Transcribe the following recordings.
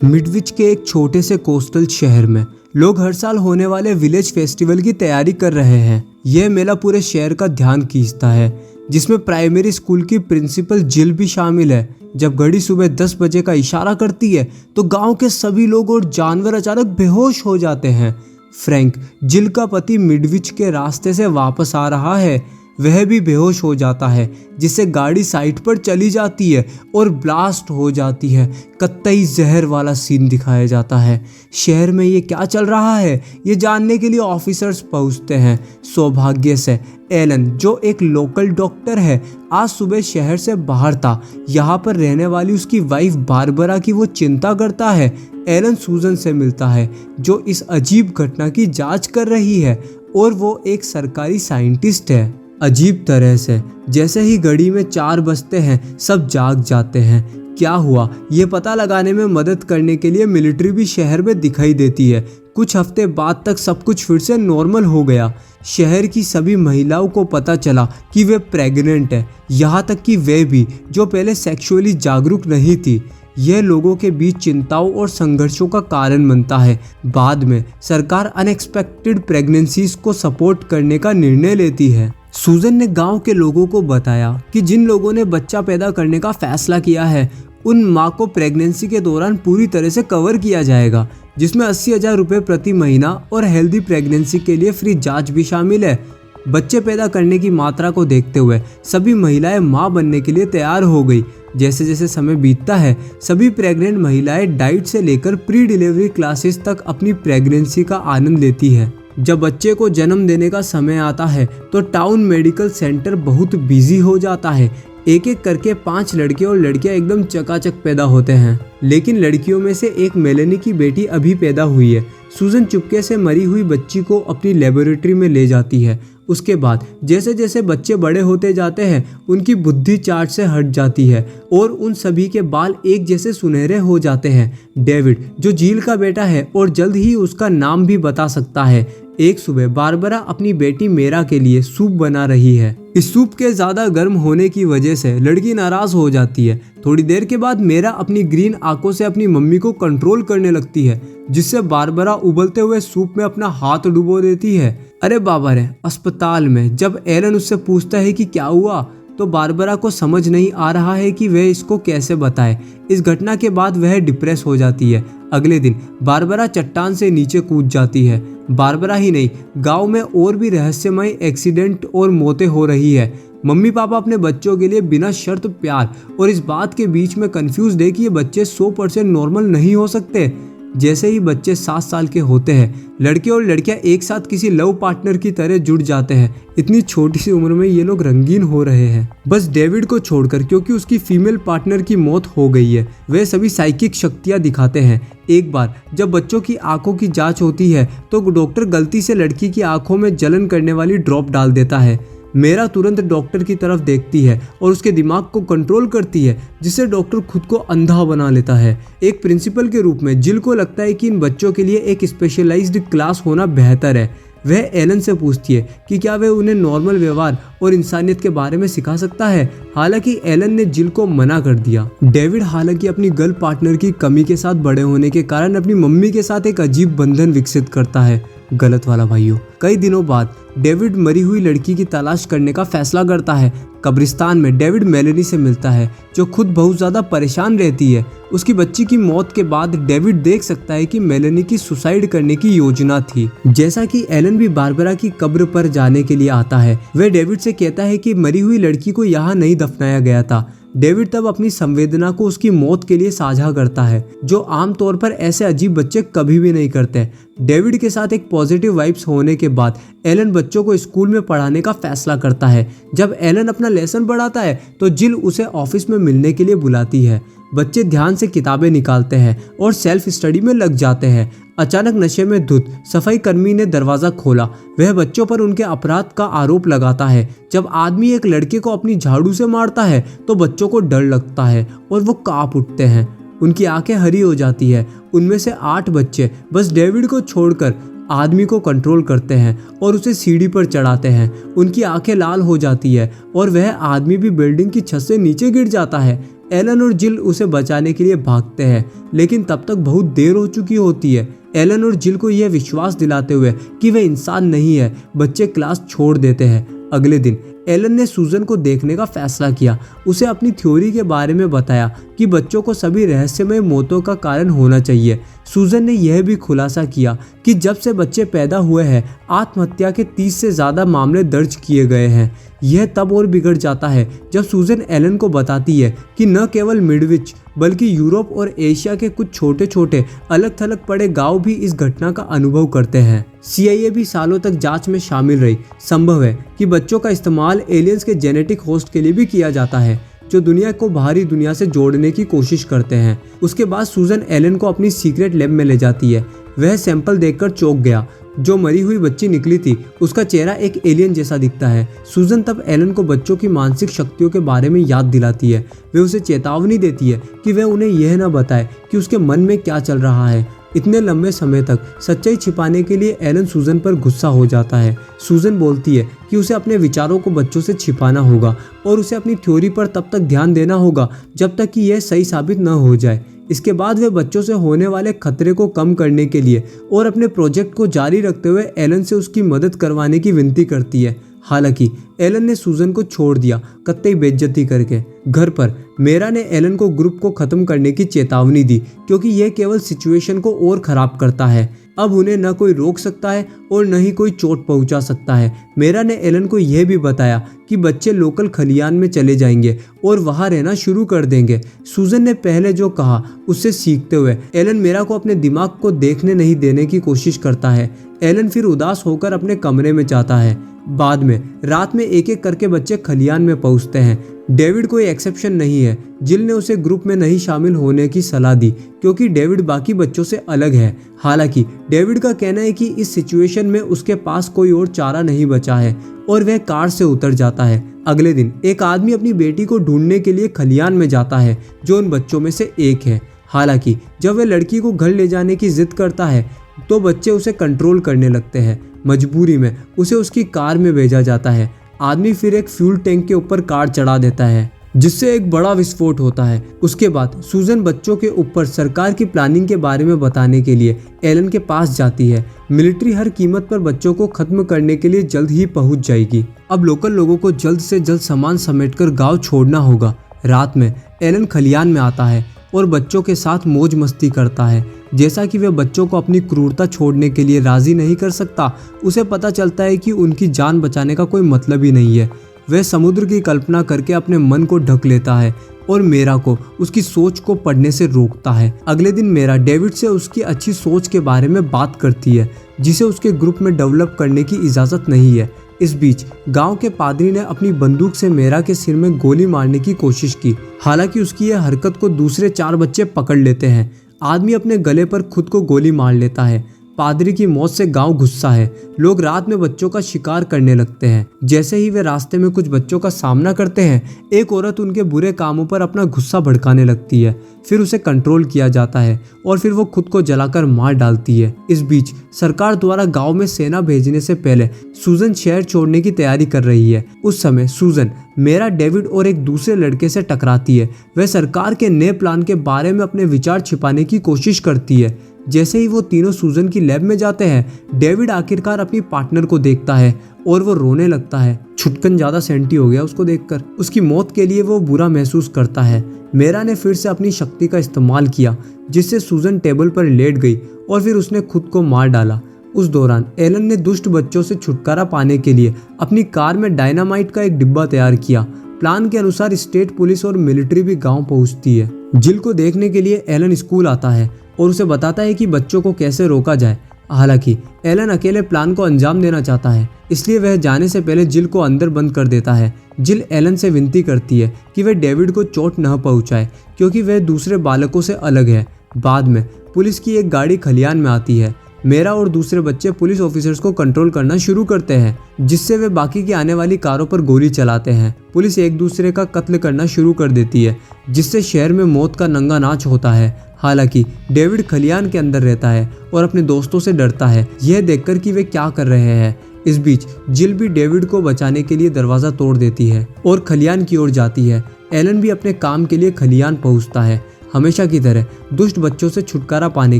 मिडविच के एक छोटे से कोस्टल शहर में लोग हर साल होने वाले विलेज फेस्टिवल की तैयारी कर रहे हैं। यह मेला पूरे शहर का ध्यान खींचता है, जिसमें प्राइमरी स्कूल की प्रिंसिपल जिल भी शामिल है। जब घड़ी सुबह 10 बजे का इशारा करती है तो गांव के सभी लोग और जानवर अचानक बेहोश हो जाते हैं। फ्रैंक, जिल का पति, मिडविच के रास्ते से वापस आ रहा है। वह भी बेहोश हो जाता है, जिससे गाड़ी साइड पर चली जाती है और ब्लास्ट हो जाती है। कतई जहर वाला सीन दिखाया जाता है। शहर में ये क्या चल रहा है, ये जानने के लिए ऑफिसर्स पहुंचते हैं। सौभाग्य से एलन, जो एक लोकल डॉक्टर है, आज सुबह शहर से बाहर था। यहाँ पर रहने वाली उसकी वाइफ बारबरा की वो चिंता करता है। एलन सूजन से मिलता है, जो इस अजीब घटना की जांच कर रही है, और वो एक सरकारी साइंटिस्ट है। अजीब तरह से जैसे ही घड़ी में 4 बजते हैं, सब जाग जाते हैं। क्या हुआ ये पता लगाने में मदद करने के लिए मिलिट्री भी शहर में दिखाई देती है। कुछ हफ्ते बाद तक सब कुछ फिर से नॉर्मल हो गया। शहर की सभी महिलाओं को पता चला कि वे प्रेग्नेंट है, यहाँ तक कि वे भी, जो पहले सेक्सुअली जागरूक नहीं थी। यह लोगों के बीच चिंताओं और संघर्षों का कारण बनता है। बाद में सरकार अनएक्सपेक्टेड प्रेगनेंसीज को सपोर्ट करने का निर्णय लेती है। सूजन ने गांव के लोगों को बताया कि जिन लोगों ने बच्चा पैदा करने का फैसला किया है, उन माँ को प्रेगनेंसी के दौरान पूरी तरह से कवर किया जाएगा, जिसमें 80,000 रुपये प्रति महीना और हेल्दी प्रेगनेंसी के लिए फ्री जांच भी शामिल है। बच्चे पैदा करने की मात्रा को देखते हुए सभी महिलाएं माँ बनने के लिए तैयार हो गई। जैसे जैसे समय बीतता है, सभी प्रेग्नेंट महिलाएं डाइट से लेकर प्री डिलीवरी क्लासेस तक अपनी प्रेगनेंसी का आनंद लेती है। जब बच्चे को जन्म देने का समय आता है तो टाउन मेडिकल सेंटर बहुत बिजी हो जाता है। एक एक करके 5 लड़के और लड़कियां एकदम चकाचक पैदा होते हैं। लेकिन लड़कियों में से एक मेलेनी की बेटी अभी पैदा हुई है। सूजन चुपके से मरी हुई बच्ची को अपनी लेबोरेटरी में ले जाती है। उसके बाद जैसे जैसे बच्चे बड़े होते जाते हैं, उनकी बुद्धि चार्ट से हट जाती है और उन सभी के बाल एक जैसे सुनहरे हो जाते हैं। डेविड, जो झील का बेटा है और जल्द ही उसका नाम भी बता सकता है, एक सुबह बारबरा अपनी बेटी मेरा के लिए सूप बना रही है। इस सूप के ज्यादा गर्म होने की वजह से लड़की नाराज हो जाती है। थोड़ी देर के बाद मेरा अपनी ग्रीन आंखों से अपनी मम्मी को कंट्रोल करने लगती है, जिससे बारबरा उबलते हुए सूप में अपना हाथ डुबो देती है। अरे बाबा रे! अस्पताल में जब एलन उससे पूछता है कि क्या हुआ, तो बारबरा को समझ नहीं आ रहा है कि वह इसको कैसे बताए। इस घटना के बाद वह डिप्रेस हो जाती है। अगले दिन बारबरा चट्टान से नीचे कूद जाती है। बारबरा ही नहीं, गांव में और भी रहस्यमय एक्सीडेंट और मौतें हो रही है। मम्मी पापा अपने बच्चों के लिए बिना शर्त प्यार और इस बात के बीच में कंफ्यूज है कि ये बच्चे 100% नॉर्मल नहीं हो सकते। जैसे ही बच्चे 7 साल के होते हैं, लड़के और लड़कियां एक साथ किसी लव पार्टनर की तरह जुड़ जाते हैं। इतनी छोटी सी उम्र में ये लोग रंगीन हो रहे हैं, बस डेविड को छोड़कर, क्योंकि उसकी फीमेल पार्टनर की मौत हो गई है। वे सभी साइकिक शक्तियां दिखाते हैं। एक बार जब बच्चों की आंखों की जांच होती है तो डॉक्टर गलती से लड़की की आंखों में जलन करने वाली ड्रॉप डाल देता है। मेरा तुरंत डॉक्टर की तरफ देखती है और उसके दिमाग को कंट्रोल करती है, जिससे डॉक्टर खुद को अंधा बना लेता है। एक प्रिंसिपल के रूप में जिल को लगता है कि इन बच्चों के लिए एक स्पेशलाइज्ड क्लास होना बेहतर है। वह एलन से पूछती है कि क्या वह उन्हें नॉर्मल व्यवहार और इंसानियत के बारे में सिखा सकता है। हालांकि एलन ने जिल को मना कर दिया। डेविड हालांकि अपनी गर्ल पार्टनर की कमी के साथ बड़े होने के कारण अपनी मम्मी के साथ एक अजीब बंधन विकसित करता है। गलत वाला भाइयों। कई दिनों बाद डेविड मरी हुई लड़की की तलाश करने का फैसला करता है। कब्रिस्तान में डेविड मेलेनी से मिलता है, जो खुद बहुत ज्यादा परेशान रहती है। उसकी बच्ची की मौत के बाद डेविड देख सकता है कि मेलेनी की सुसाइड करने की योजना थी। जैसा कि एलन भी बारबरा की कब्र पर जाने के लिए आता है, वह डेविड से कहता है कि मरी हुई लड़की को यहाँ नहीं दफनाया गया था। डेविड तब अपनी संवेदना को उसकी मौत के लिए साझा करता है, जो आमतौर पर ऐसे अजीब बच्चे कभी भी नहीं करते। डेविड के साथ एक पॉजिटिव वाइब्स होने के बाद एलन बच्चों को स्कूल में पढ़ाने का फैसला करता है। जब एलन अपना लेसन पढ़ाता है तो जिल उसे ऑफिस में मिलने के लिए बुलाती है। बच्चे ध्यान से किताबें निकालते हैं और सेल्फ स्टडी में लग जाते हैं। अचानक नशे में धुत सफाई कर्मी ने दरवाजा खोला। वह बच्चों पर उनके अपराध का आरोप लगाता है। जब आदमी एक लड़के को अपनी झाड़ू से मारता है तो बच्चों को डर लगता है और वो कांप उठते हैं। उनकी आंखें हरी हो जाती है। उनमें से 8 बच्चे बस डेविड को छोड़कर आदमी को कंट्रोल करते हैं और उसे सीढ़ी पर चढ़ाते हैं। उनकी आंखें लाल हो जाती है और वह आदमी भी बिल्डिंग की छत से नीचे गिर जाता है। एलन और जिल उसे बचाने के लिए भागते हैं, लेकिन तब तक बहुत देर हो चुकी होती है। एलन और जिल को यह विश्वास दिलाते हुए कि वे इंसान नहीं है, बच्चे क्लास छोड़ देते हैं। अगले दिन एलन ने सूजन को देखने का फैसला किया। उसे अपनी थ्योरी के बारे में बताया कि बच्चों को सभी रहस्यमय मौतों का कारण होना चाहिए। सूजन ने यह भी खुलासा किया कि जब से बच्चे पैदा हुए हैं आत्महत्या के 30 से ज़्यादा मामले दर्ज किए गए हैं। यह तब और बिगड़ जाता है जब सूजन एलन को बताती है कि न केवल मिडविच बल्कि यूरोप और एशिया के कुछ छोटे छोटे अलग थलग पड़े गांव भी इस घटना का अनुभव करते हैं। CIA भी सालों तक जांच में शामिल रही। संभव है कि बच्चों का इस्तेमाल एलियंस के जेनेटिक होस्ट के लिए भी किया जाता है, जो दुनिया को बाहरी दुनिया से जोड़ने की कोशिश करते हैं। उसके बाद सूजन एलन को अपनी सीक्रेट लैब में ले जाती है। वह सैंपल देखकर चौंक गया। जो मरी हुई बच्ची निकली थी उसका चेहरा एक एलियन जैसा दिखता है। सूजन तब एलन को बच्चों की मानसिक शक्तियों के बारे में याद दिलाती है। वे उसे चेतावनी देती है कि वह उन्हें यह न बताए कि उसके मन में क्या चल रहा है। इतने लंबे समय तक सच्चाई छिपाने के लिए एलन सूजन पर गुस्सा हो जाता है। सूजन बोलती है कि उसे अपने विचारों को बच्चों से छिपाना होगा और उसे अपनी थ्योरी पर तब तक ध्यान देना होगा जब तक कि यह सही साबित न हो जाए। इसके बाद वे बच्चों से होने वाले खतरे को कम करने के लिए और अपने प्रोजेक्ट को जारी रखते हुए एलन से उसकी मदद करवाने की विनती करती है। हालांकि एलन ने सूजन को छोड़ दिया, कतई बेइज्जती करके। घर पर मेरा ने एलन को ग्रुप को खत्म करने की चेतावनी दी क्योंकि यह केवल सिचुएशन को और खराब करता है। अब उन्हें न कोई रोक सकता है और न ही कोई चोट पहुंचा सकता है। मेरा ने एलन को यह भी बताया कि बच्चे लोकल खलियान में चले जाएंगे और वहां रहना शुरू कर देंगे। सूजन ने पहले जो कहा उससे सीखते हुए एलन मेरा को अपने दिमाग को देखने नहीं देने की कोशिश करता है। एलन फिर उदास होकर अपने कमरे में जाता है। बाद में रात में एक एक करके बच्चे खलियान में पहुंचते हैं। डेविड कोई एक्सेप्शन नहीं है। जिल ने उसे ग्रुप में नहीं शामिल होने की सलाह दी क्योंकि डेविड बाकी बच्चों से अलग है। हालांकि डेविड का कहना है कि इस सिचुएशन में उसके पास कोई और चारा नहीं बचा है और वह कार से उतर जाता है। अगले दिन एक आदमी अपनी बेटी को ढूंढने के लिए खलियान में जाता है जो उन बच्चों में से एक है। हालांकि जब वह लड़की को घर ले जाने की जिद करता है तो बच्चे उसे कंट्रोल करने लगते हैं। मजबूरी में उसे उसकी कार में भेजा जाता है। आदमी फिर एक फ्यूल टैंक के ऊपर कार चढ़ा देता है जिससे एक बड़ा विस्फोट होता है। उसके बाद सूजन बच्चों के ऊपर सरकार की प्लानिंग के बारे में बताने के लिए एलन के पास जाती है। मिलिट्री हर कीमत पर बच्चों को खत्म करने के लिए जल्द ही पहुंच जाएगी। अब लोकल लोगों को जल्द से जल्द सामान समेटकर गांव छोड़ना होगा। रात में एलन खलियान में आता है और बच्चों के साथ मौज मस्ती करता है। जैसा कि वह बच्चों को अपनी क्रूरता छोड़ने के लिए राजी नहीं कर सकता, उसे पता चलता है कि उनकी जान बचाने का कोई मतलब ही नहीं है। वह समुद्र की कल्पना करके अपने मन को ढक लेता है और मेरा को उसकी सोच को पढ़ने से रोकता है। अगले दिन मेरा डेविड से उसकी अच्छी सोच के बारे में बात करती है जिसे उसके ग्रुप में डेवलप करने की इजाज़त नहीं है। इस बीच गांव के पादरी ने अपनी बंदूक से मेरा के सिर में गोली मारने की कोशिश की। हालांकि उसकी यह हरकत को दूसरे 4 बच्चे पकड़ लेते हैं। आदमी अपने गले पर खुद को गोली मार लेता है। पादरी की मौत से गांव गुस्सा है। लोग रात में बच्चों का शिकार करने लगते हैं। जैसे ही वे रास्ते में कुछ बच्चों का सामना करते हैं, एक औरत उनके बुरे कामों पर अपना गुस्सा भड़काने लगती है। फिर उसे कंट्रोल किया जाता है और फिर वो खुद को जलाकर मार डालती है। इस बीच सरकार द्वारा गांव में सेना भेजने से पहले सूजन शहर छोड़ने की तैयारी कर रही है। उस समय सूजन मेरा, डेविड और एक दूसरे लड़के से टकराती है। वह सरकार के नए प्लान के बारे में अपने विचार छिपाने की कोशिश करती है। जैसे ही वो तीनों सूजन की लैब में जाते हैं, डेविड आखिरकार अपनी पार्टनर को देखता है और वो रोने लगता है। छुटकन ज्यादा सेंटी हो गया उसको देखकर। उसकी मौत के लिए वो बुरा महसूस करता है। मेरा ने फिर से अपनी शक्ति का इस्तेमाल किया जिससे सूजन टेबल पर लेट गई और फिर उसने खुद को मार डाला। उस दौरान एलन ने दुष्ट बच्चों से छुटकारा पाने के लिए अपनी कार में डायनामाइट का एक डिब्बा तैयार किया। प्लान के अनुसार स्टेट पुलिस और मिलिट्री भी गांव पहुंचती है। जिल को देखने के लिए एलन स्कूल आता है और उसे बताता है कि बच्चों को कैसे रोका जाए। हालांकि एलन अकेले प्लान को अंजाम देना चाहता है, इसलिए वह जाने से पहले जिल को अंदर बंद कर देता है। जिल एलन से विनती करती है कि वह डेविड को चोट न पहुंचाए क्योंकि वह दूसरे बालकों से अलग है। बाद में पुलिस की एक गाड़ी खलियान में आती है। मेरा और दूसरे बच्चे पुलिस ऑफिसर्स को कंट्रोल करना शुरू करते हैं जिससे वे बाकी की आने वाली कारों पर गोली चलाते हैं। पुलिस एक दूसरे का कत्ल करना शुरू कर देती है जिससे शहर में मौत का नंगा नाच होता है। हालांकि डेविड खलियान के अंदर रहता है और अपने दोस्तों से डरता है, यह देखकर कि वे क्या कर रहे हैं। इस बीच जिल भी डेविड को बचाने के लिए दरवाजा तोड़ देती है और खलियान की ओर जाती है। एलन भी अपने काम के लिए खलियान पहुंचता है। हमेशा की तरह दुष्ट बच्चों से छुटकारा पाने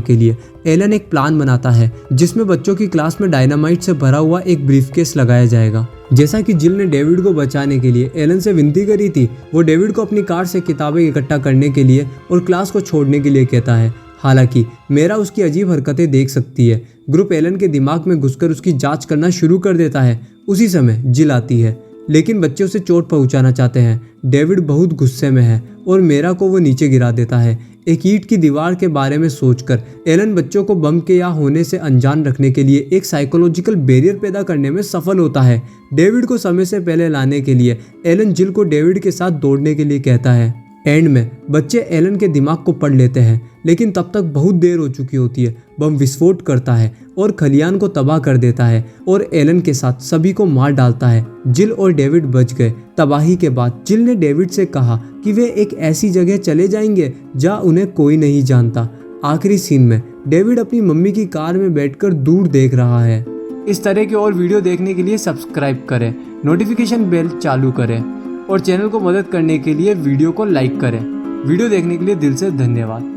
के लिए एलन एक प्लान बनाता है जिसमें बच्चों की क्लास में डायनामाइट से भरा हुआ एक ब्रीफकेस लगाया जाएगा। जैसा कि जिल ने डेविड को बचाने के लिए एलन से विनती करी थी, वो डेविड को अपनी कार से किताबें इकट्ठा करने के लिए और क्लास को छोड़ने के लिए कहता है। हालांकि मेरा उसकी अजीब हरकतें देख सकती है। ग्रुप एलन के दिमाग में घुसकर उसकी जांच करना शुरू कर देता है। उसी समय जिल आती है, लेकिन बच्चे उसे चोट पहुंचाना चाहते हैं। डेविड बहुत गुस्से में है और मेरा को वो नीचे गिरा देता है। एक ईंट की दीवार के बारे में सोचकर एलन बच्चों को बम के यहाँ होने से अनजान रखने के लिए एक साइकोलॉजिकल बैरियर पैदा करने में सफल होता है। डेविड को समय से पहले लाने के लिए एलन जिल को डेविड के साथ दौड़ने के लिए कहता है। एंड में बच्चे एलन के दिमाग को पढ़ लेते हैं, लेकिन तब तक बहुत देर हो चुकी होती है। बम विस्फोट करता है और खलियान को तबाह कर देता है और एलन के साथ सभी को मार डालता है। जिल और डेविड बच गए। तबाही के बाद जिल ने डेविड से कहा कि वे एक ऐसी जगह चले जाएंगे जहां उन्हें कोई नहीं जानता। आखिरी सीन में डेविड अपनी मम्मी की कार में बैठकर दूर देख रहा है। इस तरह के और वीडियो देखने के लिए सब्सक्राइब करें, नोटिफिकेशन बेल चालू करें और चैनल को मदद करने के लिए वीडियो को लाइक करें। वीडियो देखने के लिए दिल से धन्यवाद।